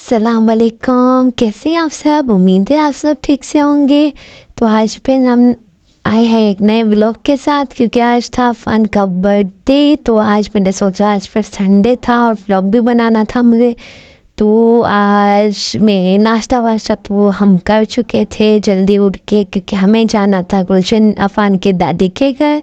अस्सलाम वालेकुम, कैसे हैं आप सब। उम्मीद है आप सब ठीक से होंगे। तो आज फिर हम आए हैं एक नए व्लॉग के साथ, क्योंकि आज था अफान का बर्थडे। तो आज मैंने सोचा, आज फिर संडे था और व्लॉग भी बनाना था मुझे। तो आज मैं नाश्ता वाश्ता तो हम कर चुके थे जल्दी उठ के, क्योंकि हमें जाना था गुलशन अफान के दादी के घर।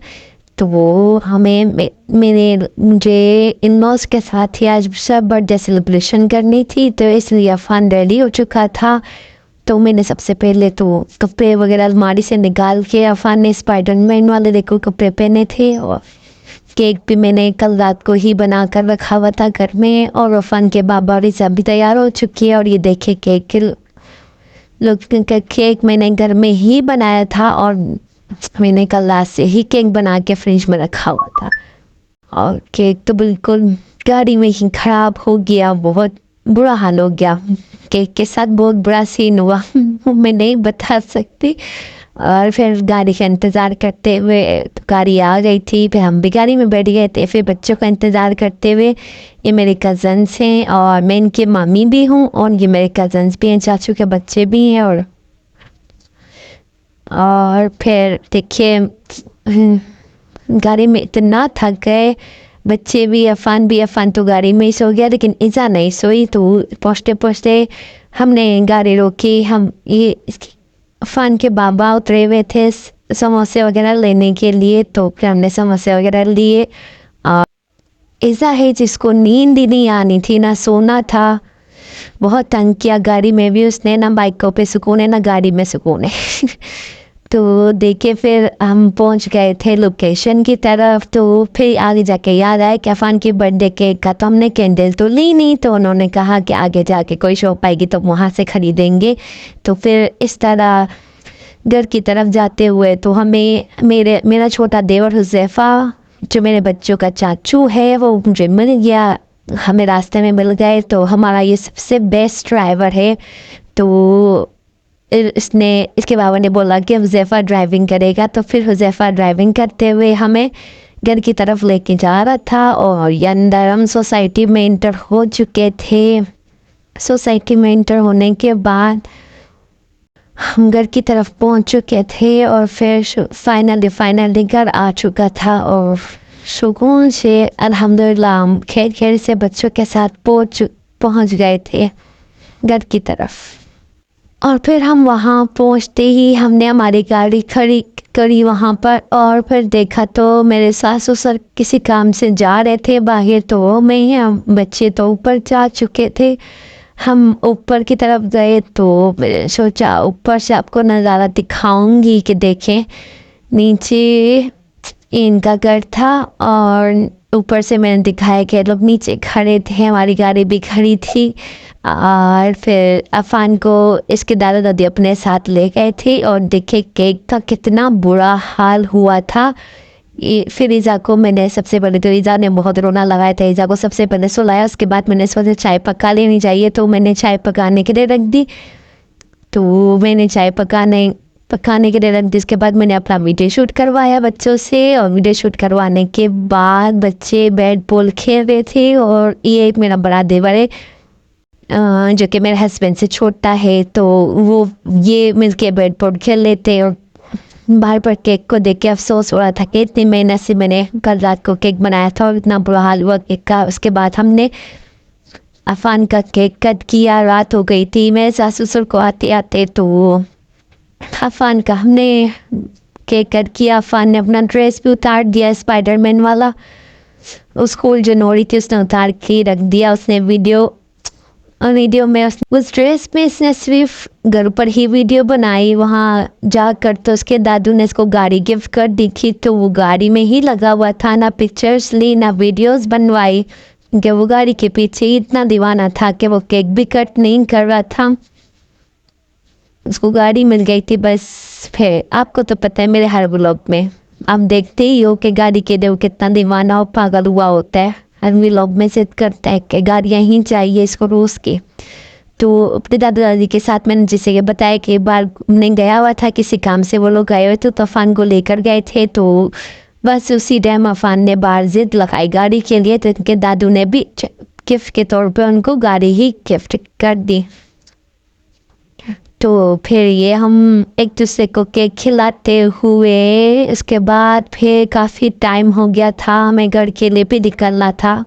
तो वो हमें मुझे इन लॉज के साथ ही आज सब बर्थडे सेलिब्रेशन करनी थी, तो इसलिए अफान रेडी हो चुका था। तो मैंने सबसे पहले तो कपड़े वगैरह अलमारी से निकाल के, अफान ने स्पाइडरमैन वाले देखो कपड़े पहने थे, और केक भी मैंने कल रात को ही बना कर रखा हुआ था घर में। और अफान के बाबा और सब भी तैयार हो चुकी है। और ये देखे केक, लोग का केक मैंने घर में ही बनाया था, और मैंने कल रात से ही केक बना के फ्रिज में रखा हुआ था। और केक तो बिल्कुल गाड़ी में ही ख़राब हो गया, बहुत बुरा हाल हो गया। केक के साथ बहुत बुरा सीन हुआ मैं नहीं बता सकती। और फिर गाड़ी का इंतज़ार करते हुए, तो गाड़ी आ गई थी, फिर हम भी गाड़ी में बैठ गए थे। फिर बच्चों का इंतज़ार करते हुए, ये मेरे कज़न्स हैं और मैं इनकी मामी भी हूँ, और ये मेरे कज़न्स भी हैं, चाचू के बच्चे भी हैं। और फिर देखिए गाड़ी में इतना थक गए, बच्चे भी, अफान भी। अफान तो गाड़ी में ही सो गया, लेकिन इज़ा नहीं सोई। तो पहुँचते पहुँचते हमने गाड़ी रोकी। हम ये अफान के बाबा उतरे हुए थे समोसे वगैरह लेने के लिए, तो फिर हमने समोसे वगैरह लिए। और इज़ा है जिसको नींद ही नहीं आनी थी, ना सोना था, बहुत तंग किया गाड़ी में भी उसने। ना बाइकों पे सुकून है, ना गाड़ी में सुकून है तो देखे फिर हम पहुंच गए थे लोकेशन की तरफ। तो फिर आगे जाके याद आया कि अफान की बर्थडे केक का तो हमने कैंडल तो ली नहीं, तो उन्होंने कहा कि आगे जाके कोई शॉप आएगी तो वहाँ से ख़रीदेंगे। तो फिर इस तरह घर की तरफ जाते हुए, तो हमें मेरा छोटा देवर हुज़ैफ़ा, जो मेरे बच्चों का चाचू है, वो मुझे मिल गया, हमें रास्ते में मिल गए। तो हमारा ये सबसे बेस्ट ड्राइवर है। तो इसके बाबा ने बोला कि हुज़ैफ़ा ड्राइविंग करेगा, तो फिर हुज़ैफ़ा ड्राइविंग करते हुए हमें घर की तरफ लेके जा रहा था। और ये अंदर हम सोसाइटी में इंटर हो चुके थे। सोसाइटी में इंटर होने के बाद हम घर की तरफ पहुंच चुके थे, और फिर फाइनली घर आ चुका था। और सुकून से अल्हम्दुलिल्लाह हम खैर से बच्चों के साथ पहुंच गए थे घर की तरफ। और फिर हम वहाँ पहुँचते ही हमने हमारी गाड़ी खड़ी करी वहाँ पर। और फिर देखा तो मेरे सास ससुर किसी काम से जा रहे थे बाहर, तो मैं बच्चे तो ऊपर जा चुके थे। हम ऊपर की तरफ गए, तो मैंने सोचा ऊपर से आपको नज़ारा दिखाऊंगी कि देखें। नीचे इनका घर था, और ऊपर से मैंने दिखाया कि लोग नीचे खड़े थे, हमारी गाड़ी भी खड़ी थी। और फिर अफान को इसके दादा दादी अपने साथ ले गए थे, और देखे केक का कितना बुरा हाल हुआ था। फिर ईज़ा को मैंने सबसे पहले, तो ईज़ा ने बहुत रोना लगाया था, ईज़ा को सबसे पहले सुलाया। उसके बाद मैंने सोचा चाय पका लेनी चाहिए, तो मैंने चाय पकाने के लिए रख दी। तो मैंने चाय पकाने के लिए रख दी। उसके बाद मैंने अपना वीडियो शूट करवाया बच्चों से, और वीडियो शूट करवाने के बाद बच्चे बैट बॉल खेल रहे थे। और ये एक मेरा बड़ा देवर है, जो कि मेरे हस्बैंड से छोटा है, तो वो ये मिलके बैट बॉल खेल लेते। और बाहर पर केक को देख के अफसोस हो रहा था कि इतनी मेहनत से मैंने कल रात को केक बनाया था, और इतना बुरा हाल हुआ केक का। उसके बाद हमने अफान का केक कट किया। रात हो गई थी, मेरे सास ससुर को आते आते, तो अफान का हमने केक कट किया। अफान ने अपना ड्रेस भी उतार दिया, स्पाइडरमैन वाला, स्कूल जो नोरी थी उसने उतार के रख दिया। उसने वीडियो में उस ड्रेस में इसने सिर्फ घर पर ही वीडियो बनाई। वहाँ जाकर तो उसके दादू ने इसको गाड़ी गिफ्ट कर दी थी, तो वो गाड़ी में ही लगा हुआ था, ना पिक्चर्स ली ना वीडियोस बनवाई, क्योंकि वो गाड़ी के पीछे ही इतना दीवाना था कि वो केक भी कट नहीं कर रहा था। उसको गाड़ी मिल गई थी बस। फिर आपको तो पता है मेरे हर व्लॉग में आप देखते ही हो कि गाड़ी के लिए कितना दीवाना और पागल हुआ होता है। हर व्लॉग में जिद करता है कि गाड़ियाँ ही चाहिए इसको रोज़ की। तो अपने दादा दादी के साथ मैंने जैसे कि बताया कि एक बार मैं गया हुआ था किसी काम से, वो लोग गए हुए थे, तो अफान को लेकर गए थे। तो बस उसी टाइम अफान ने बाहर जिद लगाई गाड़ी के लिए, तो इनके दादू ने भी गिफ्ट के तौर पे उनको गाड़ी ही गिफ्ट कर दी। तो फिर ये हम एक दूसरे को केक खिलाते हुए, उसके बाद फिर काफ़ी टाइम हो गया था, हमें घर के लिए भी निकलना था।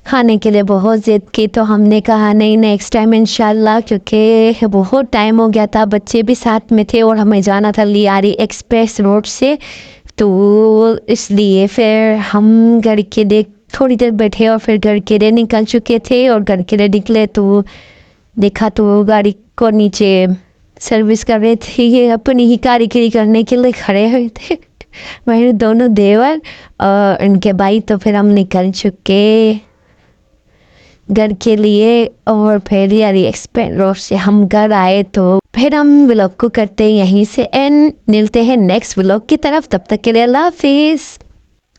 खाने के लिए बहुत ज़िद की तो हमने कहा नहीं नेक्स्ट टाइम इंशाल्लाह, क्योंकि बहुत टाइम हो गया था, बच्चे भी साथ में थे और हमें जाना था लियारी एक्सप्रेस रोड से। तो इसलिए फिर हम घर के लिए थोड़ी देर बैठे और फिर घर के लिए निकल चुके थे। और घर के लिए निकले तो देखा तो गाड़ी को नीचे सर्विस कर रहे थे, अपनी ही कारीगरी करने के लिए खड़े हुए थे मेरे दोनों देवर और उनके भाई। तो फिर हम निकल चुके घर के लिए और फिर यारी एक्सप्रेस रोड से हम घर आए। तो फिर हम व्लॉग को करते हैं यहीं से एंड मिलते हैं नेक्स्ट व्लॉग की तरफ। तब तक के लिए अल्लाह हाफिज़।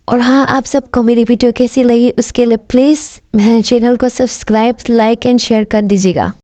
और हाँ, आप सबको मेरी वीडियो कैसी लगी उसके लिए प्लीज़ मेरे चैनल को सब्सक्राइब, लाइक एंड शेयर कर दीजिएगा।